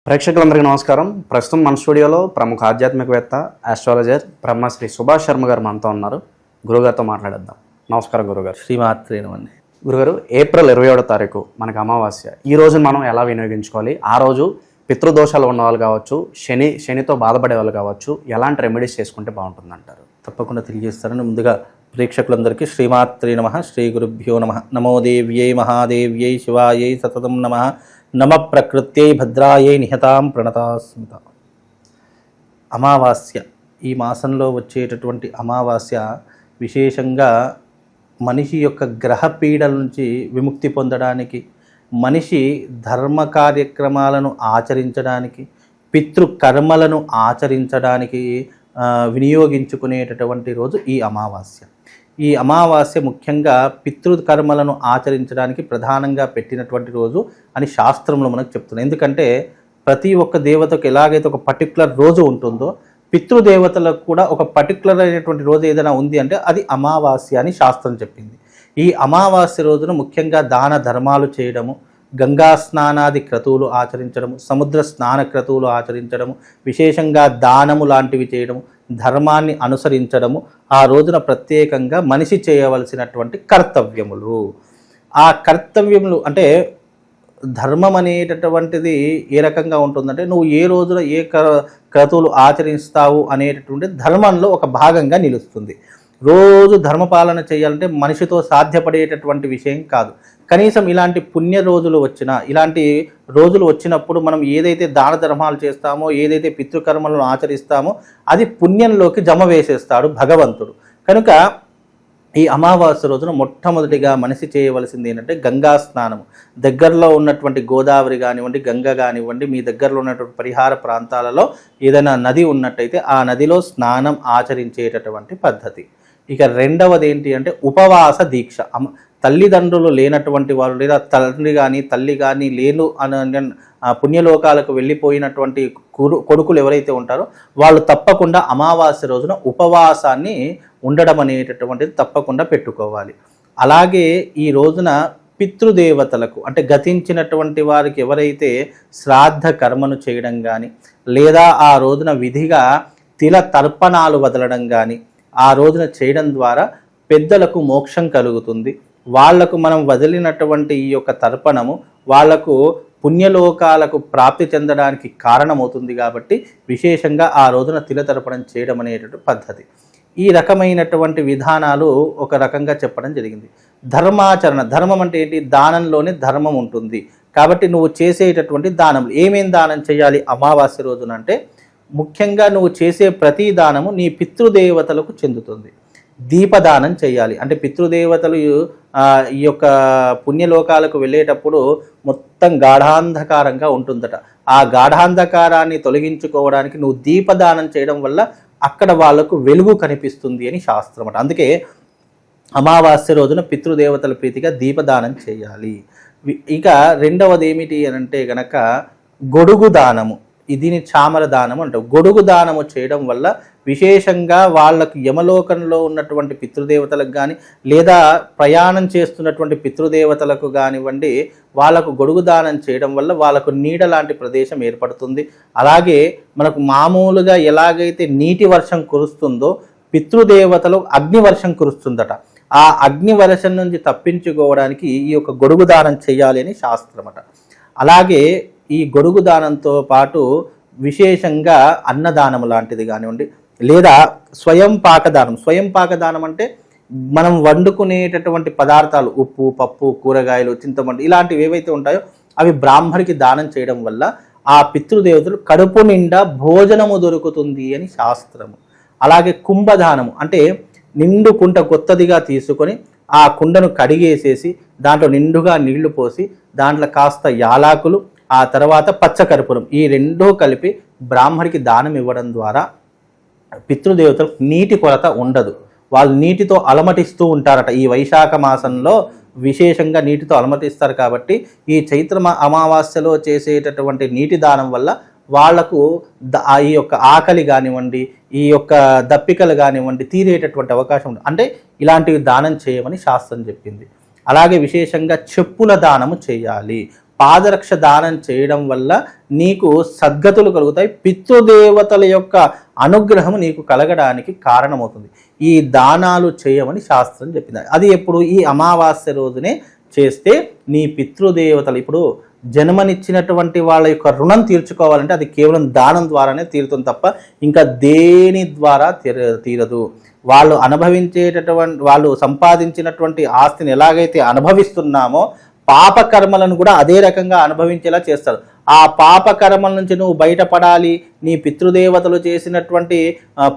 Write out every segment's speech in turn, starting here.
ప్రేక్షకులందరికీ నమస్కారం. ప్రస్తుతం మన స్టూడియోలో ప్రముఖ ఆధ్యాత్మికవేత్త ఆస్ట్రాలజర్ బ్రహ్మశ్రీ సుభాష్ శర్మ గారు మనతో ఉన్నారు. గురుగారితో మాట్లాడేద్దాం. నమస్కారం గురుగారు. శ్రీమాత్రేనమండి. గురుగారు, ఏప్రిల్ 27వ తారీఖు మనకు అమావాస్య. ఈ రోజును మనం ఎలా వినియోగించుకోవాలి? ఆ రోజు పితృదోషాలు ఉన్న వాళ్ళు కావచ్చు, శనితో బాధపడే వాళ్ళు కావచ్చు, ఎలాంటి రెమెడీస్ చేసుకుంటే బాగుంటుందంటారు? తప్పకుండా తెలియజేస్తారని ముందుగా ప్రేక్షకులందరికీ శ్రీమాత్రే నమః, శ్రీ గురుభ్యో నమః. నమో దేవ్యై మహాదేవ్యై శివాయై సతతం నమః. నమ ప్రకృత్యై భద్రాయై నిహతాం ప్రణతాస్మిత. అమావాస్య, ఈ మాసంలో వచ్చేటటువంటి అమావాస్య విశేషంగా మనిషి యొక్క గ్రహ పీడల నుంచి విముక్తి పొందడానికి, మనిషి ధర్మ కార్యక్రమాలను ఆచరించడానికి, పితృకర్మలను ఆచరించడానికి వినియోగించుకునేటటువంటి రోజు ఈ అమావాస్య. ఈ అమావాస్య ముఖ్యంగా పితృకర్మలను ఆచరించడానికి ప్రధానంగా పెట్టినటువంటి రోజు అని శాస్త్రంలో మనకు చెప్తున్నాయి. ఎందుకంటే ప్రతి ఒక్క దేవతకు ఎలాగైతే ఒక పర్టికులర్ రోజు ఉంటుందో, పితృదేవతలకు కూడా ఒక పర్టికులర్ అయినటువంటి రోజు ఏదైనా ఉంది అంటే అది అమావాస్య అని శాస్త్రం చెప్పింది. ఈ అమావాస్య రోజున ముఖ్యంగా దాన ధర్మాలు చేయడము, గంగా స్నానాది క్రతువులు ఆచరించడము, సముద్ర స్నాన క్రతువులు ఆచరించడము, విశేషంగా దానము లాంటివి చేయడము, ధర్మాన్ని అనుసరించడము ఆ రోజున ప్రత్యేకంగా మనిషి చేయవలసినటువంటి కర్తవ్యములు. ఆ కర్తవ్యములు అంటే ధర్మం అనేటటువంటిది ఏ రకంగా ఉంటుందంటే, నువ్వు ఏ రోజున ఏ క్రతువులు ఆచరిస్తావు అనేటటువంటి ధర్మంలో ఒక భాగంగా నిలుస్తుంది. రోజు ధర్మపాలన చేయాలంటే మనిషితో సాధ్యపడేటటువంటి విషయం కాదు. కనీసం ఇలాంటి పుణ్య రోజులు వచ్చినా, ఇలాంటి రోజులు వచ్చినప్పుడు మనం ఏదైతే దాన ధర్మాలు చేస్తామో, ఏదైతే పితృకర్మలను ఆచరిస్తామో అది పుణ్యంలోకి జమ వేసేస్తాడు భగవంతుడు. కనుక ఈ అమావాస్య రోజున మొట్టమొదటిగా మనిషి చేయవలసింది ఏంటంటే గంగా స్నానము. దగ్గరలో ఉన్నటువంటి గోదావరి కానివ్వండి, గంగ కానివ్వండి, మీ దగ్గరలో ఉన్నటువంటి పరిహార ప్రాంతాలలో ఏదైనా నది ఉన్నట్టయితే ఆ నదిలో స్నానం ఆచరించేటటువంటి పద్ధతి. ఇక రెండవది ఏంటి అంటే ఉపవాస దీక్ష. తల్లిదండ్రులు లేనటువంటి వారు, లేదా తండ్రి కానీ తల్లి కానీ లేను అని పుణ్యలోకాలకు వెళ్ళిపోయినటువంటి కొడుకులు ఎవరైతే ఉంటారో వాళ్ళు తప్పకుండా అమావాస్య రోజున ఉపవాసాన్ని ఉండడం అనేటటువంటిది తప్పకుండా పెట్టుకోవాలి. అలాగే ఈ రోజున పితృదేవతలకు అంటే గతించినటువంటి వారికి ఎవరైతే శ్రాద్ధ కర్మను చేయడం కానీ, లేదా ఆ రోజున విధిగా తిల తర్పణాలు వదలడం కానీ ఆ రోజున చేయడం ద్వారా పెద్దలకు మోక్షం కలుగుతుంది. వాళ్లకు మనం వదిలినటువంటి ఈ యొక్క తర్పణము వాళ్లకు పుణ్యలోకాలకు ప్రాప్తి చెందడానికి కారణమవుతుంది. కాబట్టి విశేషంగా ఆ రోజున తిలతర్పణం చేయడం అనేటువంటి పద్ధతి. ఈ రకమైనటువంటి విధానాలు ఒక రకంగా చెప్పడం జరిగింది. ధర్మాచరణ, ధర్మం అంటే ఏంటి? దానంలోనే ధర్మం ఉంటుంది. కాబట్టి నువ్వు చేసేటటువంటి దానములు ఏమేం దానం చేయాలి అమావాస్య రోజున అంటే, ముఖ్యంగా నువ్వు చేసే ప్రతి దానము నీ పితృదేవతలకు చెందుతుంది. దీపదానం చేయాలి. అంటే పితృదేవతలు ఈ యొక్క పుణ్యలోకాలకు వెళ్ళేటప్పుడు మొత్తం గాఢాంధకారంగా ఉంటుందట. ఆ గాఢాంధకారాన్ని తొలగించుకోవడానికి నువ్వు దీపదానం చేయడం వల్ల అక్కడ వాళ్లకు వెలుగు కనిపిస్తుంది అని శాస్త్రం అట. అందుకే అమావాస్య రోజున పితృదేవతల ప్రీతిగా దీపదానం చేయాలి. ఇక రెండవది ఏమిటి అని అంటే గనక గొడుగు దానము. దీని చామర దానం అంటారు. గొడుగు దానము చేయడం వల్ల విశేషంగా వాళ్ళకు యమలోకంలో ఉన్నటువంటి పితృదేవతలకు కానీ, లేదా ప్రయాణం చేస్తున్నటువంటి పితృదేవతలకు కానివ్వండి, వాళ్ళకు గొడుగు దానం చేయడం వల్ల వాళ్ళకు నీడ లాంటి ప్రదేశం ఏర్పడుతుంది. అలాగే మనకు మామూలుగా ఎలాగైతే నీటి వర్షం కురుస్తుందో పితృదేవతలు అగ్ని వర్షం కురుస్తుందట. ఆ అగ్ని వర్షం నుంచి తప్పించుకోవడానికి ఈ యొక్క గొడుగు దానం చేయాలి అని శాస్త్రమట. అలాగే ఈ గొడుగు దానంతో పాటు విశేషంగా అన్నదానం లాంటిది కానివ్వండి, లేదా స్వయం పాకదానం. స్వయం పాకదానం అంటే మనం వండుకునేటటువంటి పదార్థాలు, ఉప్పు, పప్పు, కూరగాయలు, చింతపండు ఇలాంటివి ఏవైతే ఉంటాయో అవి బ్రాహ్మడికి దానం చేయడం వల్ల ఆ పితృదేవతలు కడుపు నిండా భోజనము దొరుకుతుంది అని శాస్త్రము. అలాగే కుంభదానము అంటే నిండు కుండ కొత్తదిగా తీసుకొని ఆ కుండను కడిగేసేసి దాంట్లో నిండుగా నీళ్లు పోసి దాంట్లో కాస్త యాలాకులు, ఆ తర్వాత పచ్చకర్పూరం, ఈ రెండూ కలిపి బ్రాహ్మడికి దానం ఇవ్వడం ద్వారా పితృదేవతలకు నీటి కొరత ఉండదు. వాళ్ళు నీటితో అలమటిస్తూ ఉంటారట. ఈ వైశాఖ మాసంలో విశేషంగా నీటితో అలమటిస్తారు. కాబట్టి ఈ చైత్ర అమావాస్యలో చేసేటటువంటి నీటి దానం వల్ల వాళ్లకు ఈ యొక్క ఆకలి కానివ్వండి, ఈ యొక్క దప్పికలు కానివ్వండి తీరేటటువంటి అవకాశం ఉంది. అంటే ఇలాంటివి దానం చేయమని శాస్త్రం చెప్పింది. అలాగే విశేషంగా చెప్పుల దానము చేయాలి. పాదరక్ష దానం చేయడం వల్ల నీకు సద్గతులు కలుగుతాయి. పితృదేవతల యొక్క అనుగ్రహం నీకు కలగడానికి కారణమవుతుంది. ఈ దానాలు చేయమని శాస్త్రం చెప్పింది. అది ఎప్పుడు? ఈ అమావాస్య రోజునే చేస్తే నీ పితృదేవతలు, ఇప్పుడు జన్మనిచ్చినటువంటి వాళ్ళ యొక్క రుణం తీర్చుకోవాలంటే అది కేవలం దానం ద్వారానే తీరుతుంది తప్ప ఇంకా దేని ద్వారా తీరదు. వాళ్ళు సంపాదించినటువంటి ఆస్తిని ఎలాగైతే అనుభవిస్తున్నామో పాపకర్మలను కూడా అదే రకంగా అనుభవించేలా చేస్తారు. ఆ పాపకర్మల నుంచి నువ్వు బయటపడాలి, నీ పితృదేవతలు చేసినటువంటి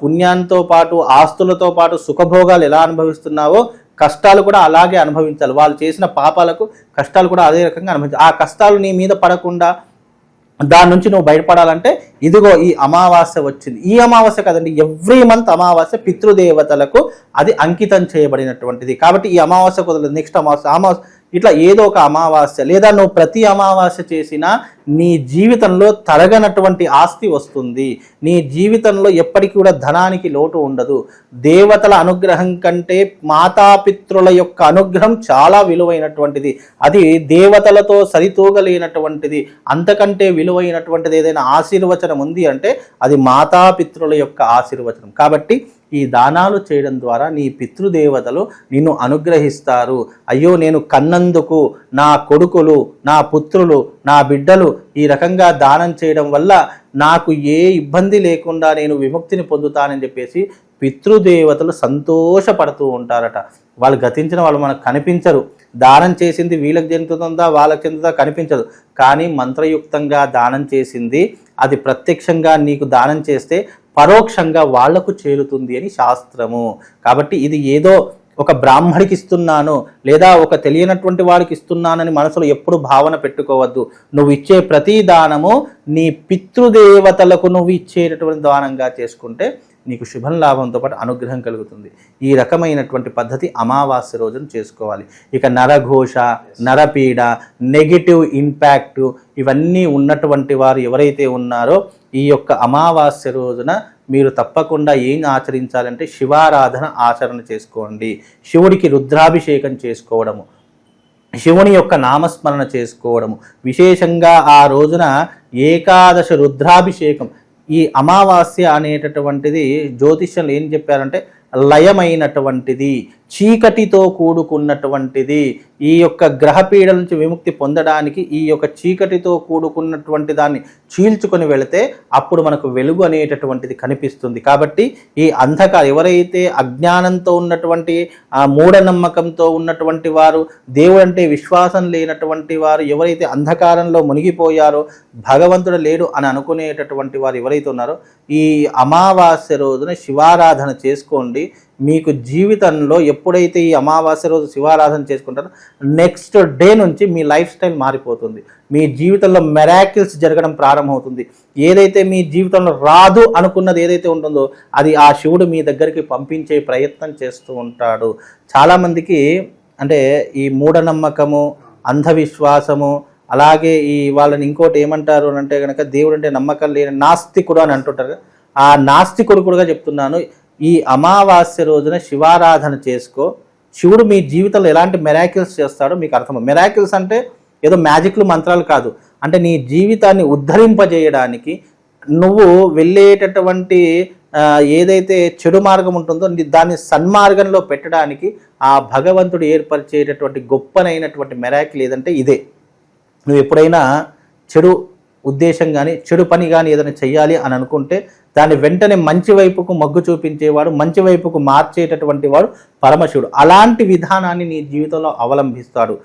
పుణ్యంతో పాటు ఆస్తులతో పాటు సుఖభోగాలు ఎలా అనుభవిస్తున్నావో కష్టాలు కూడా అలాగే అనుభవించాలి. వాళ్ళు చేసిన పాపాలకు కష్టాలు కూడా అదే రకంగా అనుభవించాలి. ఆ కష్టాలు నీ మీద పడకుండా దాని నుంచి నువ్వు బయటపడాలంటే ఇదిగో ఈ అమావాస్య వచ్చింది. ఈ అమావాస్య కదండి, ఎవ్రీ మంత్ అమావాస్య పితృదేవతలకు అది అంకితం చేయబడినటువంటిది. కాబట్టి ఈ అమావాస్య కుదరలేదు, నెక్స్ట్ అమావాస్య ఇట్లా ఏదో ఒక అమావాస్య లేదా నువ్వు ప్రతి అమావాస్య చేసినా నీ జీవితంలో తరగనటువంటి ఆస్తి వస్తుంది. నీ జీవితంలో ఎప్పటికీ కూడా ధనానికి లోటు ఉండదు. దేవతల అనుగ్రహం కంటే మాతాపితృల యొక్క అనుగ్రహం చాలా విలువైనటువంటిది. అది దేవతలతో సరితూగలేనటువంటిది. అంతకంటే విలువైనటువంటిది ఏదైనా ఆశీర్వచనం ఉంది అంటే అది మాతాపితృల యొక్క ఆశీర్వచనం. కాబట్టి ఈ దానాలు చేయడం ద్వారా నీ పితృదేవతలు నిన్ను అనుగ్రహిస్తారు. అయ్యో, నేను కన్నందుకు నా కొడుకులు, నా పుత్రులు, నా బిడ్డలు ఈ రకంగా దానం చేయడం వల్ల నాకు ఏ ఇబ్బంది లేకుండా నేను విముక్తిని పొందుతానని చెప్పేసి పితృదేవతలు సంతోషపడుతూ ఉంటారట. వాళ్ళు గతించిన వాళ్ళు మనకు కనిపించరు. దానం చేసింది వీళ్ళకి చెందుతుందా వాళ్ళకి చెందుతుందా కనిపించదు. కానీ మంత్రయుక్తంగా దానం చేసింది అది ప్రత్యక్షంగా నీకు దానం చేస్తే పరోక్షంగా వాళ్లకు చేరుతుంది అని శాస్త్రము. కాబట్టి ఇది ఏదో ఒక బ్రాహ్మడికి ఇస్తున్నాను లేదా ఒక తెలియనటువంటి వాడికి ఇస్తున్నానని మనసులో ఎప్పుడు భావన పెట్టుకోవద్దు. నువ్వు ఇచ్చే ప్రతి దానము నీ పితృదేవతలకు నువ్వు ఇచ్చేటటువంటి దానంగా చేసుకుంటే నీకు శుభం లాభంతో పాటు అనుగ్రహం కలుగుతుంది. ఈ రకమైనటువంటి పద్ధతి అమావాస్య రోజున చేసుకోవాలి. ఇక నరఘోష, నరపీడ, నెగిటివ్ ఇంపాక్ట్ ఇవన్నీ ఉన్నటువంటి వారు ఎవరైతే ఉన్నారో ఈ యొక్క అమావాస్య రోజున మీరు తప్పకుండా ఏం ఆచరించాలంటే శివారాధన ఆచరణ చేసుకోండి. శివుడికి రుద్రాభిషేకం చేసుకోవడము, శివుని యొక్క నామస్మరణ చేసుకోవడము, విశేషంగా ఆ రోజున ఏకాదశ రుద్రాభిషేకం. ఈ అమావాస్య అనేటటువంటిది జ్యోతిష్యంలో ఏం చెప్పారంటే లయమైనటువంటిది, చీకటితో కూడుకున్నటువంటిది. ఈ యొక్క గ్రహపీడ నుంచి విముక్తి పొందడానికి ఈ యొక్క చీకటితో కూడుకున్నటువంటి దాన్ని చీల్చుకొని వెళితే అప్పుడు మనకు వెలుగు అనేటటువంటిది కనిపిస్తుంది. కాబట్టి ఈ ఎవరైతే అజ్ఞానంతో ఉన్నటువంటి ఆ మూఢనమ్మకంతో ఉన్నటువంటి వారు, దేవుడు అంటే విశ్వాసం లేనటువంటి వారు ఎవరైతే అంధకారంలో మునిగిపోయారో, భగవంతుడు లేడు అని అనుకునేటటువంటి వారు ఎవరైతే ఉన్నారో ఈ అమావాస్య రోజున శివారాధన చేసుకోండి. మీకు జీవితంలో ఎప్పుడైతే ఈ అమావాస్య రోజు శివారాధన చేసుకుంటారో నెక్స్ట్ డే నుంచి మీ లైఫ్ స్టైల్ మారిపోతుంది. మీ జీవితంలో మెరాకిల్స్ జరగడం ప్రారంభమవుతుంది. ఏదైతే మీ జీవితంలో రాదు అనుకున్నది ఏదైతే ఉంటుందో అది ఆ శివుడు మీ దగ్గరికి పంపించే ప్రయత్నం చేస్తూ ఉంటాడు. చాలామందికి అంటే ఈ మూఢనమ్మకము, అంధవిశ్వాసము, అలాగే ఈ వాళ్ళని ఇంకోటి ఏమంటారు అంటే కనుక దేవుడు అంటే నమ్మకం లేని నాస్తికుడు అని అంటుంటారు. ఆ నాస్తికుడు కూడా చెప్తున్నాను, ఈ అమావాస్య రోజున శివారాధన చేసుకో. శివుడు మీ జీవితంలో ఎలాంటి మెరాకిల్స్ చేస్తాడో మీకు అర్థం. మెరాకిల్స్ అంటే ఏదో మ్యాజిక్లు మంత్రాలు కాదు, అంటే నీ జీవితాన్ని ఉద్ధరింపజేయడానికి నువ్వు వెళ్ళేటటువంటి ఏదైతే చెడు మార్గం ఉంటుందో దాన్ని సన్మార్గంలో పెట్టడానికి ఆ భగవంతుడు ఏర్పరిచేటటువంటి గొప్పనైనటువంటి మెరాకిల్ ఏదంటే ఇదే. నువ్వు ఎప్పుడైనా చెడు ఉద్దేశం కానీ చెడు పని కానీ ఏదైనా చెయ్యాలి అని అనుకుంటే దాన్ని వెంటనే మంచి వైపుకు మొగ్గు చూపించేవాడు, మంచి వైపుకు మార్చేటటువంటి వాడు పరమశివుడు. అలాంటి విధానాన్ని నీ జీవితంలో అవలంబిస్తాడు.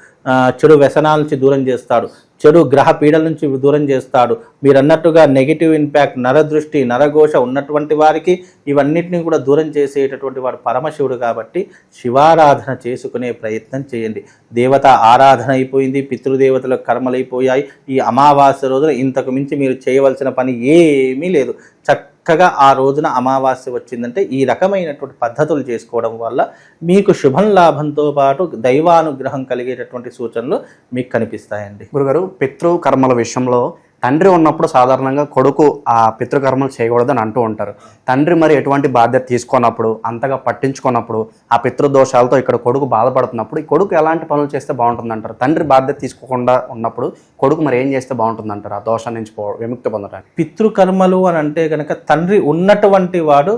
చెడు వ్యసనాల నుంచి దూరం చేస్తాడు, చెడు గ్రహ పీడల నుంచి దూరం చేస్తాడు. మీరు అన్నట్టుగా నెగిటివ్ ఇంపాక్ట్, నరదృష్టి, నరఘోష ఉన్నటువంటి వారికి ఇవన్నిటిని కూడా దూరం చేసేటటువంటి వాడు పరమశివుడు. కాబట్టి శివారాధన చేసుకునే ప్రయత్నం చేయండి. దేవత ఆరాధన అయిపోయింది, పితృదేవతల కర్మలైపోయాయి. ఈ అమావాస్య రోజున ఇంతకు మించి మీరు చేయవలసిన పని ఏమీ లేదు. చక్కగా ఆ రోజున అమావాస్య వచ్చిందంటే ఈ రకమైనటువంటి పద్ధతులు చేసుకోవడం వల్ల మీకు శుభం లాభంతో పాటు దైవానుగ్రహం కలిగేటటువంటి సూచనలు మీకు కనిపిస్తాయండి. గురుగారు, పితృ కర్మల విషయంలో తండ్రి ఉన్నప్పుడు సాధారణంగా కొడుకు ఆ పితృకర్మలు చేయకూడదని అంటూ ఉంటారు. తండ్రి మరి ఎటువంటి బాధ్యత తీసుకున్నప్పుడు, అంతగా పట్టించుకున్నప్పుడు, ఆ పితృదోషాలతో ఇక్కడ కొడుకు బాధపడుతున్నప్పుడు ఈ కొడుకు ఎలాంటి పనులు చేస్తే బాగుంటుందంటారు? తండ్రి బాధ్యత తీసుకోకుండా ఉన్నప్పుడు కొడుకు మరి ఏం చేస్తే బాగుంటుందంటారు ఆ దోషం నుంచి విముక్తి పొందడానికి? పితృకర్మలు అని అంటే కనుక తండ్రి ఉన్నటువంటి వాడు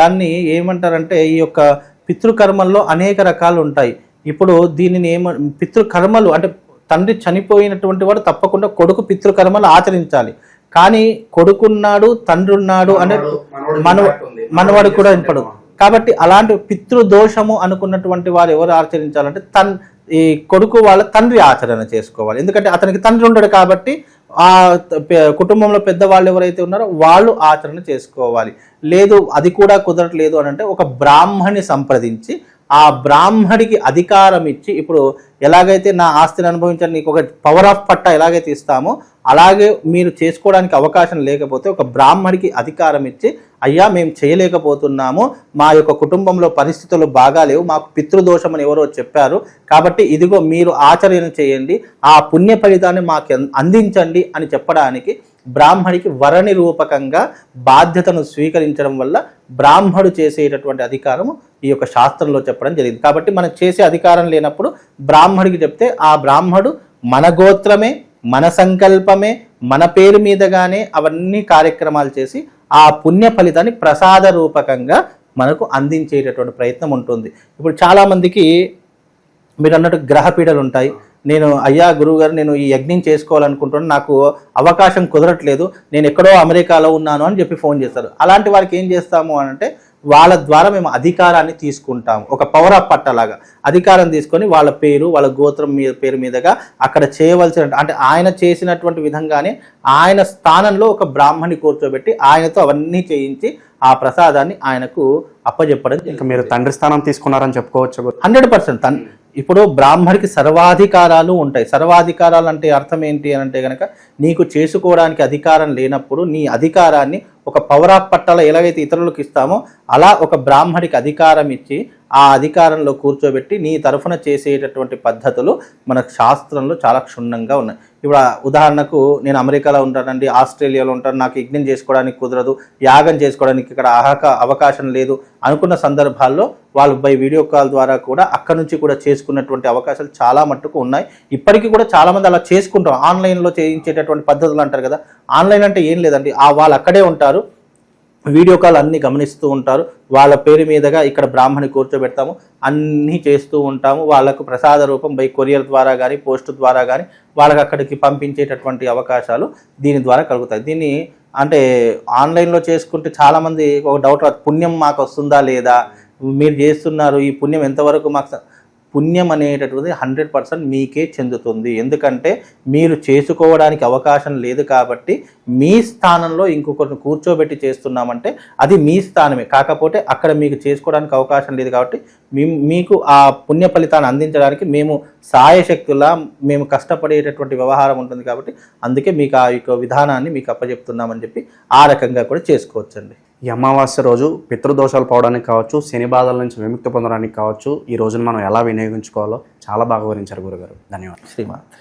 దాన్ని ఏమంటారంటే ఈ యొక్క పితృకర్మల్లో అనేక రకాలు ఉంటాయి. ఇప్పుడు దీనిని పితృకర్మలు అంటే తండ్రి చనిపోయినటువంటి వాడు తప్పకుండా కొడుకు పితృకర్మలు ఆచరించాలి. కానీ కొడుకున్నాడు, తండ్రి ఉన్నాడు అనే మనవాడు కూడా ఇంపడు. కాబట్టి అలాంటి పితృదోషము అనుకున్నటువంటి వారు ఎవరు ఆచరించాలంటే ఈ కొడుకు వాళ్ళ తండ్రి ఆచరణ చేసుకోవాలి. ఎందుకంటే అతనికి తండ్రి ఉండడు కాబట్టి ఆ కుటుంబంలో పెద్దవాళ్ళు ఎవరైతే ఉన్నారో వాళ్ళు ఆచరణ చేసుకోవాలి. లేదు అది కూడా కుదరట్లేదు అని అంటే ఒక బ్రాహ్మణి సంప్రదించి ఆ బ్రాహ్మడికి అధికారం ఇచ్చి, ఇప్పుడు ఎలాగైతే నా ఆస్తిని అనుభవించడానికి నీకు ఒక పవర్ ఆఫ్ పట్టా ఎలాగైతే ఇస్తామో అలాగే మీరు చేసుకోవడానికి అవకాశం లేకపోతే ఒక బ్రాహ్మడికి అధికారం ఇచ్చి, అయ్యా మేము చేయలేకపోతున్నాము, మా యొక్క కుటుంబంలో పరిస్థితులు బాగాలేవు, మాకు పితృదోషం అని ఎవరో చెప్పారు, కాబట్టి ఇదిగో మీరు ఆచరణ చేయండి, ఆ పుణ్య ఫలితాన్ని మాకు అందించండి అని చెప్పడానికి బ్రాహ్మడికి వరణి రూపకంగా బాధ్యతను స్వీకరించడం వల్ల బ్రాహ్మడు చేసేటటువంటి అధికారము ఈ యొక్క శాస్త్రంలో చెప్పడం జరిగింది. కాబట్టి మనం చేసే అధికారం లేనప్పుడు బ్రాహ్మడికి చెప్తే ఆ బ్రాహ్మడు మన గోత్రమే, మన సంకల్పమే, మన పేరు మీదగానే అవన్నీ కార్యక్రమాలు చేసి ఆ పుణ్య ఫలితాన్ని ప్రసాద రూపకంగా మనకు అందించేటటువంటి ప్రయత్నం ఉంటుంది. ఇప్పుడు చాలామందికి మీరు అన్నట్టు గ్రహపీడలు ఉంటాయి. నేను అయ్యా గురువుగారు నేను ఈ యజ్ఞం చేసుకోవాలనుకుంటున్నాను, నాకు అవకాశం కుదరట్లేదు, నేను ఎక్కడో అమెరికాలో ఉన్నాను అని చెప్పి ఫోన్ చేస్తారు. అలాంటి వారికి ఏం చేస్తాము అని అంటే వాళ్ళ ద్వారా మేము అధికారాన్ని తీసుకుంటాము. ఒక పవర్ ఆఫ్ పట్టలాగా అధికారం తీసుకొని వాళ్ళ పేరు, వాళ్ళ గోత్రం పేరు మీదుగా అక్కడ చేయవలసిన అంటే ఆయన చేసినటువంటి విధంగానే ఆయన స్థానంలో ఒక బ్రాహ్మణి కూర్చోబెట్టి ఆయనతో అవన్నీ చేయించి ఆ ప్రసాదాన్ని ఆయనకు అప్పచెప్పడం. ఇంకా మీరు తండ్రి స్థానం తీసుకున్నారని చెప్పుకోవచ్చు. 100%. ఇప్పుడు బ్రాహ్మడికి సర్వాధికారాలు ఉంటాయి. సర్వాధికారాలు అంటే అర్థం ఏంటి అని అంటే కనుక నీకు చేసుకోవడానికి అధికారం లేనప్పుడు నీ అధికారాన్ని ఒక పవర్ ఆఫ్ పట్టాల ఎలాగైతే ఇతరులకు ఇస్తామో అలా ఒక బ్రాహ్మడికి అధికారం ఇచ్చి ఆ అధికారంలో కూర్చోబెట్టి నీ తరఫున చేసేటటువంటి పద్ధతులు మన శాస్త్రంలో చాలా క్షుణ్ణంగా ఉన్నాయి. ఇప్పుడు ఉదాహరణకు నేను అమెరికాలో ఉంటానండి, ఆస్ట్రేలియాలో ఉంటాను, నాకు యజ్ఞం చేసుకోవడానికి కుదరదు, యాగం చేసుకోవడానికి ఇక్కడ అవకాశం లేదు అనుకున్న సందర్భాల్లో వాళ్ళు బై వీడియో కాల్ ద్వారా కూడా అక్కడి నుంచి కూడా చేసుకున్నటువంటి అవకాశాలు చాలా మట్టుకు ఉన్నాయి. ఇప్పటికీ కూడా చాలామంది అలా చేసుకుంటాం. ఆన్లైన్లో చేయించేటటువంటి పద్ధతులు అంటారు కదా, ఆన్లైన్ అంటే ఏం లేదండి, వాళ్ళు అక్కడే ఉంటారు, వీడియో కాల్ అన్నీ గమనిస్తూ ఉంటారు, వాళ్ళ పేరు మీదుగా ఇక్కడ బ్రాహ్మణి కూర్చోబెడతాము, అన్నీ చేస్తూ ఉంటాము, వాళ్ళకు ప్రసాద రూపం బై కొరియర్ ద్వారా కానీ పోస్ట్ ద్వారా కానీ వాళ్ళకి అక్కడికి పంపించేటటువంటి అవకాశాలు దీని ద్వారా కలుగుతాయి. దీన్ని అంటే ఆన్లైన్లో చేసుకుంటే చాలామంది ఒక డౌట్ రాదు, పుణ్యం మాకు వస్తుందా లేదా, మీరు చేస్తున్నారు ఈ పుణ్యం ఎంతవరకు మాకు? పుణ్యం అనేటటువంటిది 100% మీకే చెందుతుంది. ఎందుకంటే మీరు చేసుకోవడానికి అవకాశం లేదు కాబట్టి మీ స్థానంలో ఇంకొకరిని కూర్చోబెట్టి చేస్తున్నామంటే అది మీ స్థానమే. కాకపోతే అక్కడ మీకు చేసుకోవడానికి అవకాశం లేదు కాబట్టి మీకు ఆ పుణ్య ఫలితాన్ని అందించడానికి మేము సాయశక్తులా మేము కష్టపడేటటువంటి వ్యవహారం ఉంటుంది కాబట్టి అందుకే మీకు ఆ యొక్క విధానాన్ని మీకు అప్పచెప్తున్నామని చెప్పి ఆ రకంగా కూడా చేసుకోవచ్చండి. ఈ అమావాస్య రోజు పితృదోషాలు పోవడానికి కావచ్చు, శని బాధల నుంచి విముక్తి పొందడానికి కావచ్చు, ఈ రోజున మనం ఎలా వినియోగించుకోవాలో చాలా బాగా వివరించారు గురుగారు. ధన్యవాదాలు. శ్రీమాన్.